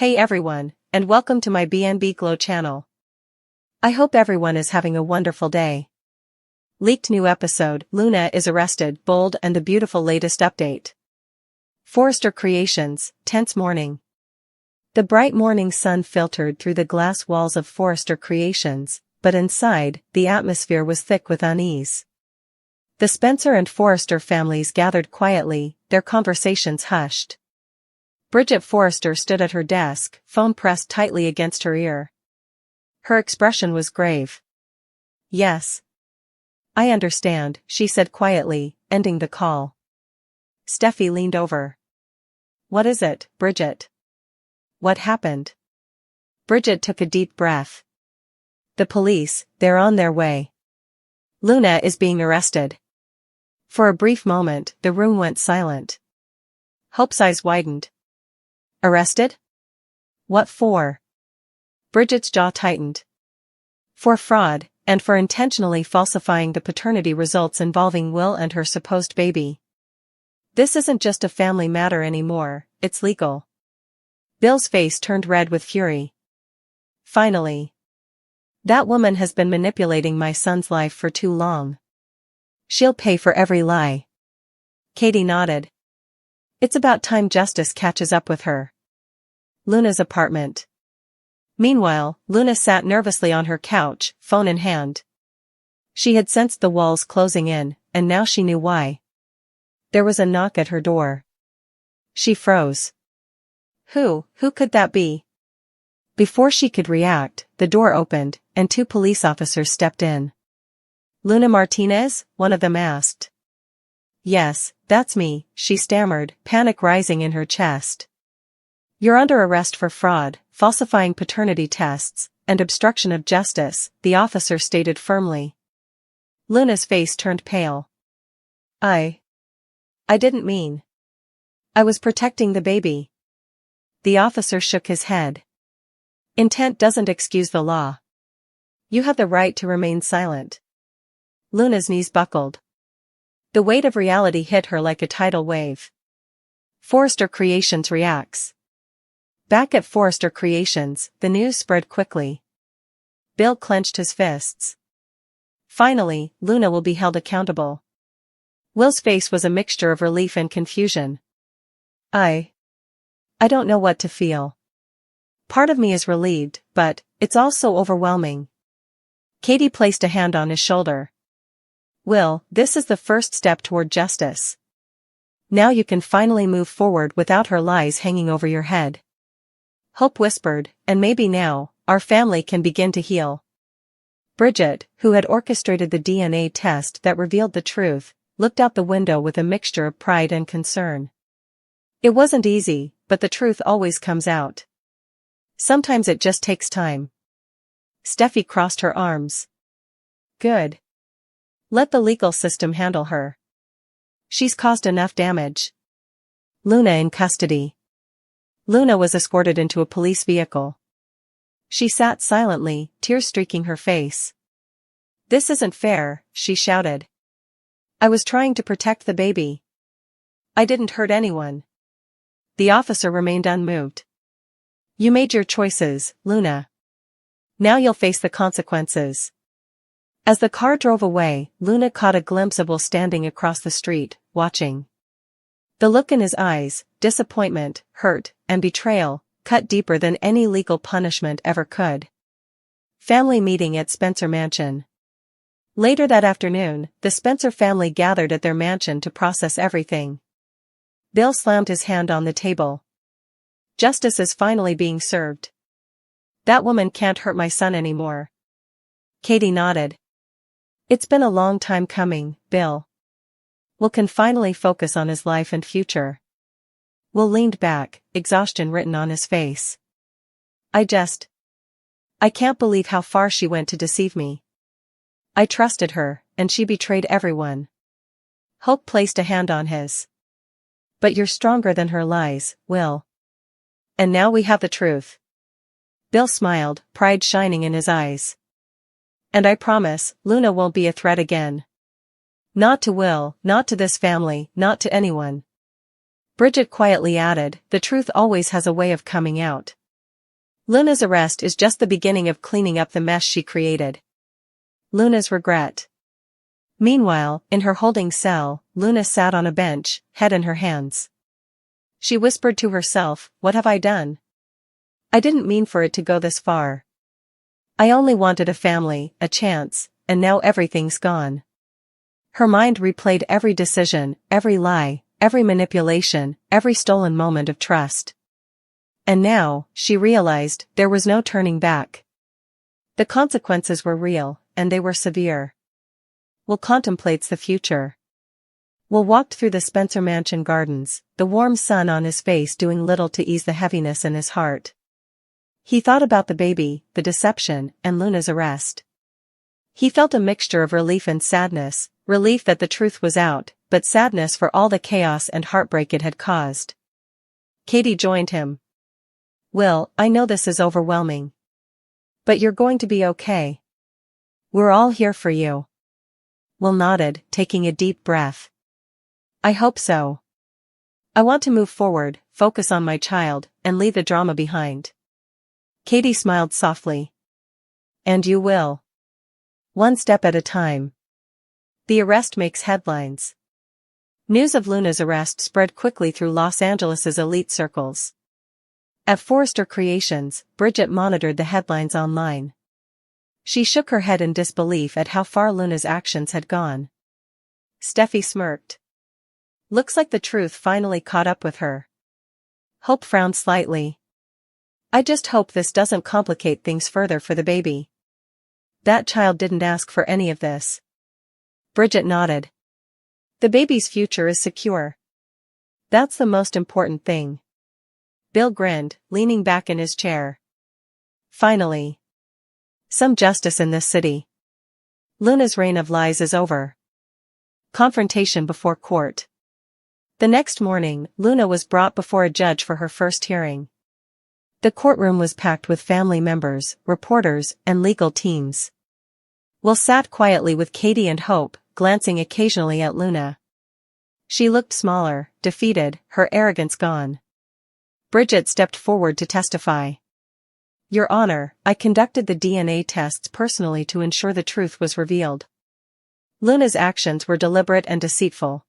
Hey everyone, and welcome to my BNB Glow channel. I hope everyone is having a wonderful day. Leaked new episode, Luna is arrested, bold and the beautiful latest update. Forrester Creations, tense morning. The bright morning sun filtered through the glass walls of Forrester Creations, but inside, the atmosphere was thick with unease. The Spencer and Forrester families gathered quietly, their conversations hushed. Bridget Forrester stood at her desk, phone pressed tightly against her ear. Her expression was grave. "Yes. I understand," she said quietly, ending the call. Steffi leaned over. "What is it, Bridget? What happened?" Bridget took a deep breath. "The police, they're on their way. Luna is being arrested." For a brief moment, the room went silent. Hope's eyes widened. "Arrested? What for?" Bridget's jaw tightened. "For fraud, and for intentionally falsifying the paternity results involving Will and her supposed baby. This isn't just a family matter anymore, it's legal." Bill's face turned red with fury. "Finally. That woman has been manipulating my son's life for too long. She'll pay for every lie." Katie nodded. "It's about time justice catches up with her." Luna's apartment. Meanwhile, Luna sat nervously on her couch, phone in hand. She had sensed the walls closing in, and now she knew why. There was a knock at her door. She froze. Who could that be? Before she could react, the door opened, and two police officers stepped in. "Luna Martinez?" one of them asked. "Yes, that's me," she stammered, panic rising in her chest. "You're under arrest for fraud, falsifying paternity tests, and obstruction of justice," the officer stated firmly. Luna's face turned pale. I didn't mean. I was protecting the baby." The officer shook his head. "Intent doesn't excuse the law. You have the right to remain silent." Luna's knees buckled. The weight of reality hit her like a tidal wave. Forrester Creations reacts. Back at Forrester Creations, the news spread quickly. Bill clenched his fists. Finally, Luna will be held accountable. Will's face was a mixture of relief and confusion. I don't know what to feel. Part of me is relieved, but it's also overwhelming." Katie placed a hand on his shoulder. "Will, this is the first step toward justice. Now you can finally move forward without her lies hanging over your head." Hope whispered, "And maybe now, our family can begin to heal." Bridget, who had orchestrated the DNA test that revealed the truth, looked out the window with a mixture of pride and concern. It wasn't easy, but the truth always comes out. Sometimes it just takes time. Steffi crossed her arms. "Good. Let the legal system handle her. She's caused enough damage." Luna in custody. Luna was escorted into a police vehicle. She sat silently, tears streaking her face. "This isn't fair," she shouted. "I was trying to protect the baby. I didn't hurt anyone." The officer remained unmoved. "You made your choices, Luna. Now you'll face the consequences." As the car drove away, Luna caught a glimpse of Will standing across the street, watching. The look in his eyes, disappointment, hurt, and betrayal, cut deeper than any legal punishment ever could. Family meeting at Spencer Mansion. Later that afternoon, the Spencer family gathered at their mansion to process everything. Bill slammed his hand on the table. "Justice is finally being served. That woman can't hurt my son anymore." Katie nodded. "It's been a long time coming, Bill. Will can finally focus on his life and future." Will leaned back, exhaustion written on his face. I can't believe how far she went to deceive me. I trusted her, and she betrayed everyone." Hope placed a hand on his. "But you're stronger than her lies, Will. And now we have the truth." Bill smiled, pride shining in his eyes. "And I promise, Luna won't be a threat again. Not to Will, not to this family, not to anyone." Bridget quietly added, "The truth always has a way of coming out." Luna's arrest is just the beginning of cleaning up the mess she created. Luna's regret. Meanwhile, in her holding cell, Luna sat on a bench, head in her hands. She whispered to herself, "What have I done? I didn't mean for it to go this far. I only wanted a family, a chance, and now everything's gone." Her mind replayed every decision, every lie, every manipulation, every stolen moment of trust. And now, she realized, there was no turning back. The consequences were real, and they were severe. Will contemplates the future. Will walked through the Spencer Mansion gardens, the warm sun on his face doing little to ease the heaviness in his heart. He thought about the baby, the deception, and Luna's arrest. He felt a mixture of relief and sadness, relief that the truth was out, but sadness for all the chaos and heartbreak it had caused. Katie joined him. "Will, I know this is overwhelming. But you're going to be okay. We're all here for you." Will nodded, taking a deep breath. "I hope so. I want to move forward, focus on my child, and leave the drama behind." Katie smiled softly. "And you will. One step at a time." The arrest makes headlines. News of Luna's arrest spread quickly through Los Angeles' elite circles. At Forrester Creations, Bridget monitored the headlines online. She shook her head in disbelief at how far Luna's actions had gone. Steffi smirked. "Looks like the truth finally caught up with her." Hope frowned slightly. "I just hope this doesn't complicate things further for the baby. That child didn't ask for any of this." Bridget nodded. "The baby's future is secure. That's the most important thing." Bill grinned, leaning back in his chair. "Finally. Some justice in this city. Luna's reign of lies is over." Confrontation before court. The next morning, Luna was brought before a judge for her first hearing. The courtroom was packed with family members, reporters, and legal teams. Will sat quietly with Katie and Hope, glancing occasionally at Luna. She looked smaller, defeated, her arrogance gone. Bridget stepped forward to testify. "Your Honor, I conducted the DNA tests personally to ensure the truth was revealed. Luna's actions were deliberate and deceitful.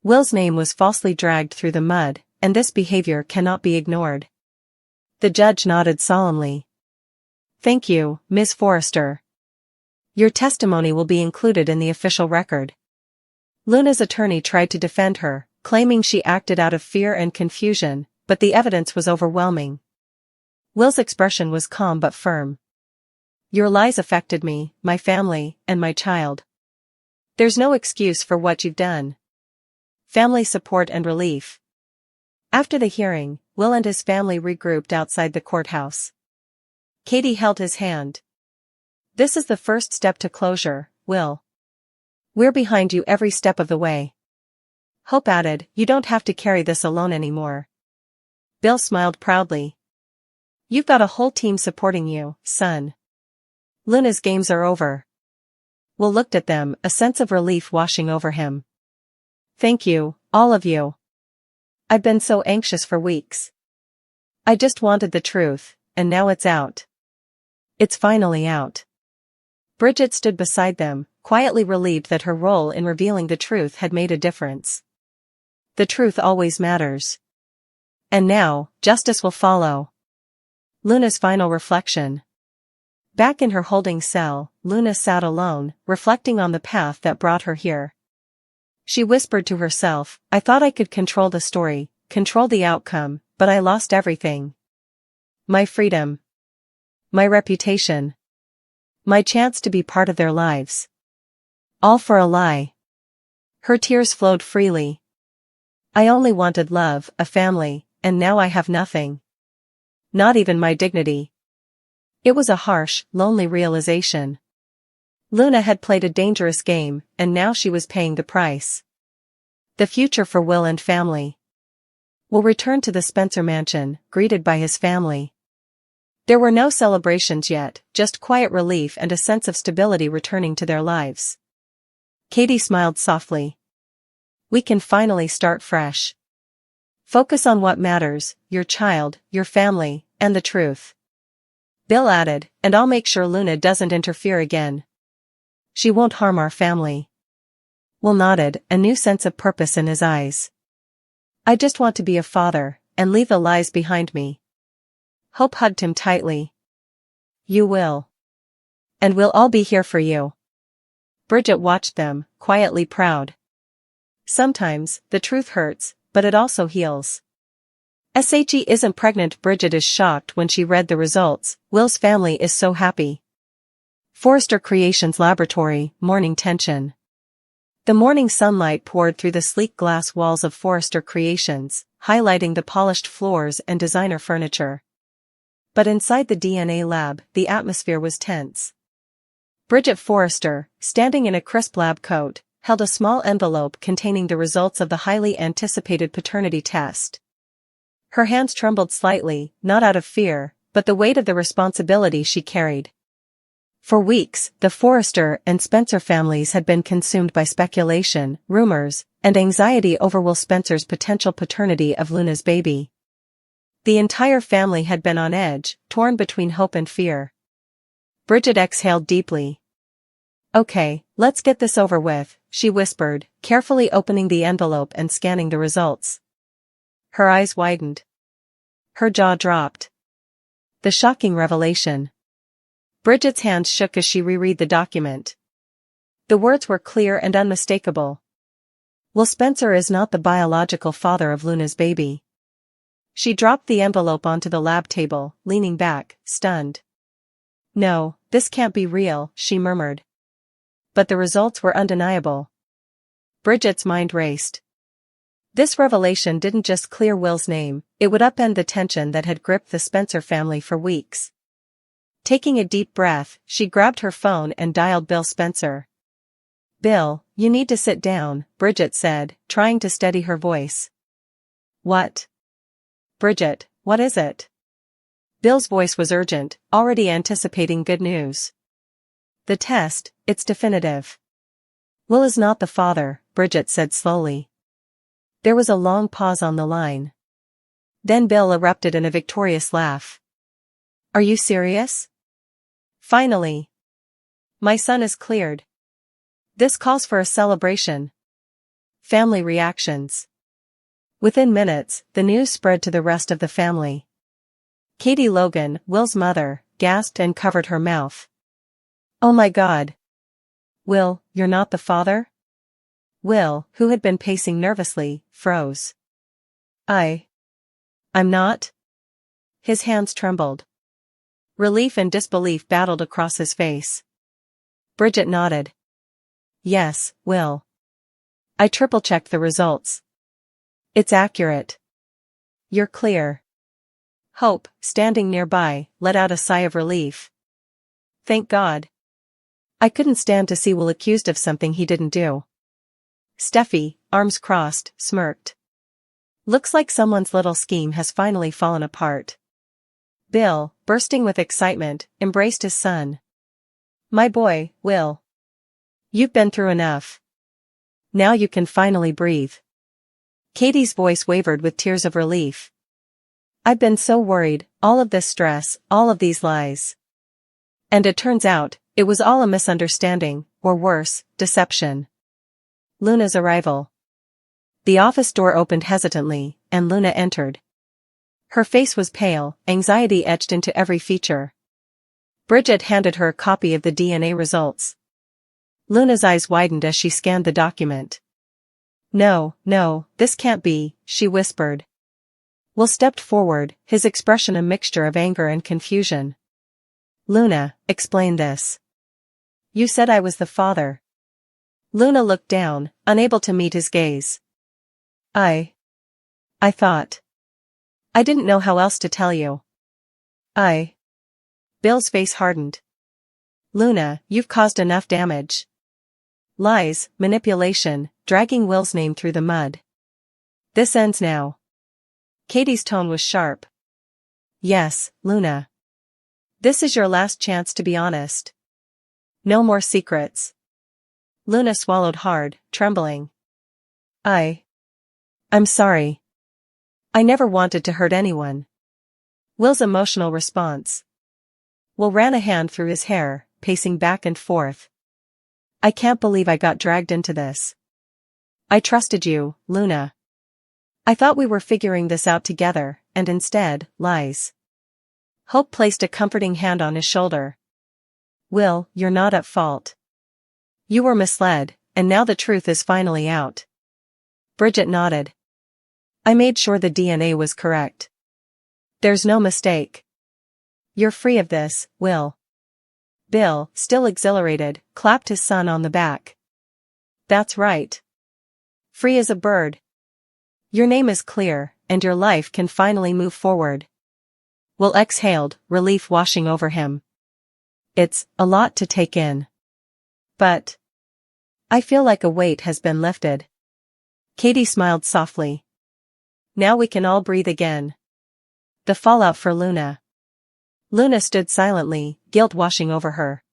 Will's name was falsely dragged through the mud, and this behavior cannot be ignored." The judge nodded solemnly. "Thank you, Ms. Forrester. Your testimony will be included in the official record." Luna's attorney tried to defend her, claiming she acted out of fear and confusion, but the evidence was overwhelming. Will's expression was calm but firm. "Your lies affected me, my family, and my child. There's no excuse for what you've done. Family support and relief." After the hearing, Will and his family regrouped outside the courthouse. Katie held his hand. "This is the first step to closure, Will. We're behind you every step of the way." Hope added, "You don't have to carry this alone anymore." Bill smiled proudly. "You've got a whole team supporting you, son. Luna's games are over." Will looked at them, a sense of relief washing over him. "Thank you, all of you. I've been so anxious for weeks. I just wanted the truth, and now it's out. It's finally out." Bridget stood beside them, quietly relieved that her role in revealing the truth had made a difference. The truth always matters. And now, justice will follow. Luna's final reflection. Back in her holding cell, Luna sat alone, reflecting on the path that brought her here. She whispered to herself, "I thought I could control the story, control the outcome, but I lost everything. My freedom. My reputation. My chance to be part of their lives. All for a lie." Her tears flowed freely. "I only wanted love, a family, and now I have nothing. Not even my dignity." It was a harsh, lonely realization. Luna had played a dangerous game, and now she was paying the price. The future for Will and family. Will returned to the Spencer Mansion, greeted by his family. There were no celebrations yet, just quiet relief and a sense of stability returning to their lives. Katie smiled softly. "We can finally start fresh. Focus on what matters, your child, your family, and the truth." Bill added, and I'll make sure Luna doesn't interfere again. She won't harm our family. Will nodded, a new sense of purpose in his eyes. I just want to be a father, and leave the lies behind me. Hope hugged him tightly. You will. And we'll all be here for you. Bridget watched them, quietly proud. Sometimes, the truth hurts, but it also heals. SHE isn't pregnant. Bridget is shocked when she read the results. Will's family is so happy. Forrester Creations Laboratory, morning tension. The morning sunlight poured through the sleek glass walls of Forrester Creations, highlighting the polished floors and designer furniture. But inside the DNA lab, the atmosphere was tense. Bridget Forrester, standing in a crisp lab coat, held a small envelope containing the results of the highly anticipated paternity test. Her hands trembled slightly, not out of fear, but the weight of the responsibility she carried. For weeks, the Forrester and Spencer families had been consumed by speculation, rumors, and anxiety over Will Spencer's potential paternity of Luna's baby. The entire family had been on edge, torn between hope and fear. Bridget exhaled deeply. Okay, let's get this over with, she whispered, carefully opening the envelope and scanning the results. Her eyes widened. Her jaw dropped. The shocking revelation. Bridget's hands shook as she reread the document. The words were clear and unmistakable. Will Spencer is not the biological father of Luna's baby. She dropped the envelope onto the lab table, leaning back, stunned. No, this can't be real, she murmured. But the results were undeniable. Bridget's mind raced. This revelation didn't just clear Will's name, it would upend the tension that had gripped the Spencer family for weeks. Taking a deep breath, she grabbed her phone and dialed Bill Spencer. Bill, you need to sit down, Bridget said, trying to steady her voice. What? Bridget, what is it? Bill's voice was urgent, already anticipating good news. The test, it's definitive. Will is not the father, Bridget said slowly. There was a long pause on the line. Then Bill erupted in a victorious laugh. Are you serious? Finally. My son is cleared. This calls for a celebration. Family reactions. Within minutes, the news spread to the rest of the family. Katie Logan, Will's mother, gasped and covered her mouth. Oh my God. Will, you're not the father? Will, who had been pacing nervously, froze. I'm not? His hands trembled. Relief and disbelief battled across his face. Bridget nodded. Yes, Will. I triple-checked the results. It's accurate. You're clear. Hope, standing nearby, let out a sigh of relief. Thank God. I couldn't stand to see Will accused of something he didn't do. Steffi, arms crossed, smirked. Looks like someone's little scheme has finally fallen apart. Bill, bursting with excitement, embraced his son. My boy, Will. You've been through enough. Now you can finally breathe. Katie's voice wavered with tears of relief. I've been so worried, all of this stress, all of these lies. And it turns out, it was all a misunderstanding, or worse, deception. Luna's arrival. The office door opened hesitantly, and Luna entered. Her face was pale, anxiety etched into every feature. Bridget handed her a copy of the DNA results. Luna's eyes widened as she scanned the document. No, this can't be, she whispered. Will stepped forward, his expression a mixture of anger and confusion. Luna, explain this. You said I was the father. Luna looked down, unable to meet his gaze. I thought. I didn't know how else to tell you. Bill's face hardened. Luna, you've caused enough damage. Lies, manipulation, dragging Will's name through the mud. This ends now. Katie's tone was sharp. Yes, Luna. This is your last chance to be honest. No more secrets. Luna swallowed hard, trembling. I'm sorry. I never wanted to hurt anyone. Will's emotional response. Will ran a hand through his hair, pacing back and forth. I can't believe I got dragged into this. I trusted you, Luna. I thought we were figuring this out together, and instead, lies. Hope placed a comforting hand on his shoulder. Will, you're not at fault. You were misled, and now the truth is finally out. Bridget nodded. I made sure the DNA was correct. There's no mistake. You're free of this, Will. Bill, still exhilarated, clapped his son on the back. That's right. Free as a bird. Your name is clear, and your life can finally move forward. Will exhaled, relief washing over him. It's a lot to take in. But I feel like a weight has been lifted. Katie smiled softly. Now we can all breathe again. The fallout for Luna. Luna stood silently, guilt washing over her.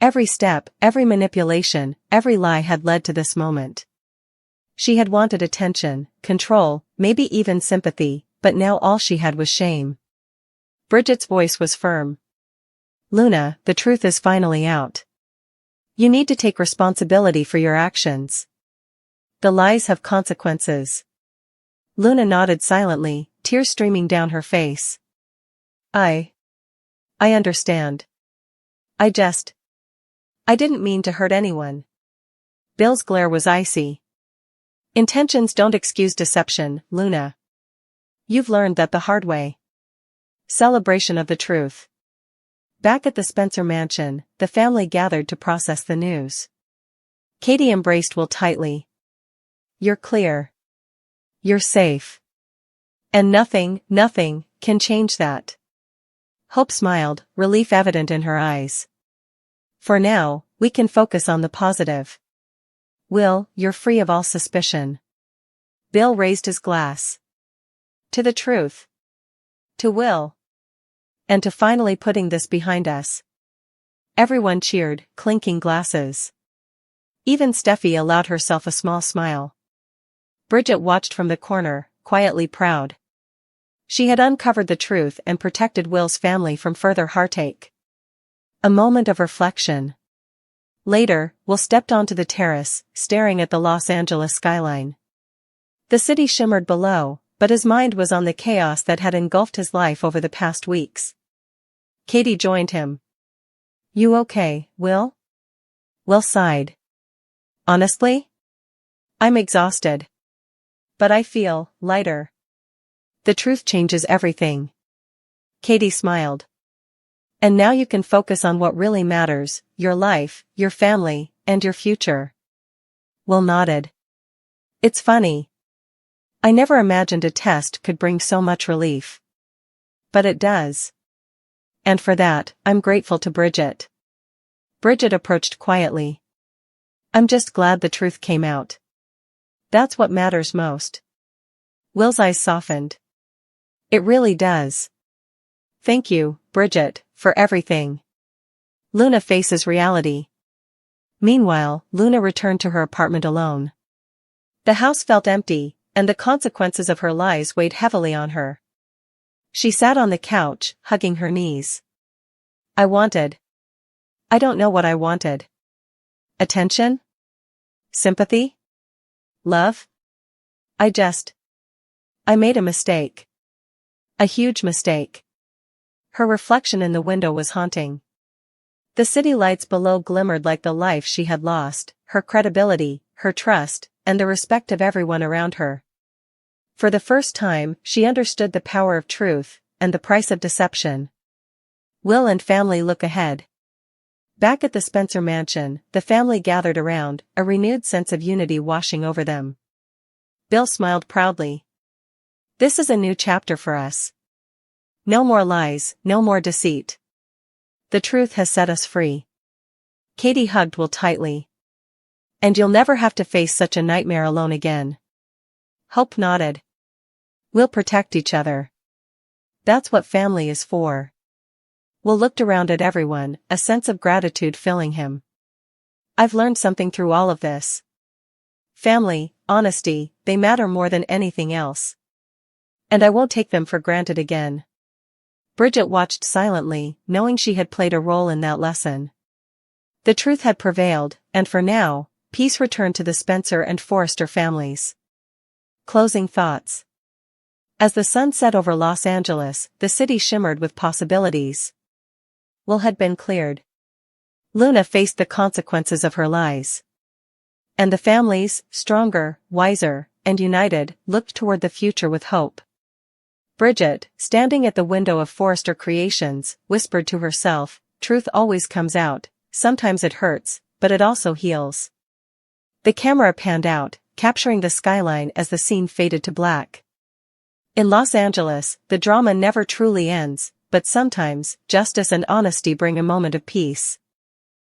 Every step, every manipulation, every lie had led to this moment. She had wanted attention, control, maybe even sympathy, but now all she had was shame. Bridget's voice was firm. Luna, the truth is finally out. You need to take responsibility for your actions. The lies have consequences. Luna nodded silently, tears streaming down her face. I understand. I didn't mean to hurt anyone. Bill's glare was icy. Intentions don't excuse deception, Luna. You've learned that the hard way. Celebration of the truth. Back at the Spencer mansion, the family gathered to process the news. Katie embraced Will tightly. You're clear. You're safe. And nothing can change that. Hope smiled, relief evident in her eyes. For now, we can focus on the positive. Will, you're free of all suspicion. Bill raised his glass. To the truth. To Will. And to finally putting this behind us. Everyone cheered, clinking glasses. Even Steffi allowed herself a small smile. Bridget watched from the corner, quietly proud. She had uncovered the truth and protected Will's family from further heartache. A moment of reflection. Later, Will stepped onto the terrace, staring at the Los Angeles skyline. The city shimmered below, but his mind was on the chaos that had engulfed his life over the past weeks. Katie joined him. You okay, Will? Will sighed. Honestly? I'm exhausted. But I feel lighter. The truth changes everything. Katie smiled. And now you can focus on what really matters, your life, your family, and your future. Will nodded. It's funny. I never imagined a test could bring so much relief. But it does. And for that, I'm grateful to Bridget. Bridget approached quietly. I'm just glad the truth came out. That's what matters most. Will's eyes softened. It really does. Thank you, Bridget, for everything. Luna faces reality. Meanwhile, Luna returned to her apartment alone. The house felt empty, and the consequences of her lies weighed heavily on her. She sat on the couch, hugging her knees. I don't know what I wanted. Attention? Sympathy? Love? I made a mistake. A huge mistake. Her reflection in the window was haunting. The city lights below glimmered like the life she had lost, her credibility, her trust, and the respect of everyone around her. For the first time, she understood the power of truth, and the price of deception. Will and family look ahead. Back at the Spencer mansion, the family gathered around, a renewed sense of unity washing over them. Bill smiled proudly. This is a new chapter for us. No more lies, no more deceit. The truth has set us free. Katie hugged Will tightly. And you'll never have to face such a nightmare alone again. Hope nodded. We'll protect each other. That's what family is for. Will looked around at everyone, a sense of gratitude filling him. I've learned something through all of this. Family, honesty, they matter more than anything else. And I won't take them for granted again. Bridget watched silently, knowing she had played a role in that lesson. The truth had prevailed, and for now, peace returned to the Spencer and Forrester families. Closing thoughts. As the sun set over Los Angeles, the city shimmered with possibilities. Will had been cleared. Luna faced the consequences of her lies. And the families, stronger, wiser, and united, looked toward the future with hope. Bridget, standing at the window of Forrester Creations, whispered to herself, "Truth always comes out, sometimes it hurts, but it also heals." The camera panned out, capturing the skyline as the scene faded to black. In Los Angeles, the drama never truly ends, but sometimes, justice and honesty bring a moment of peace.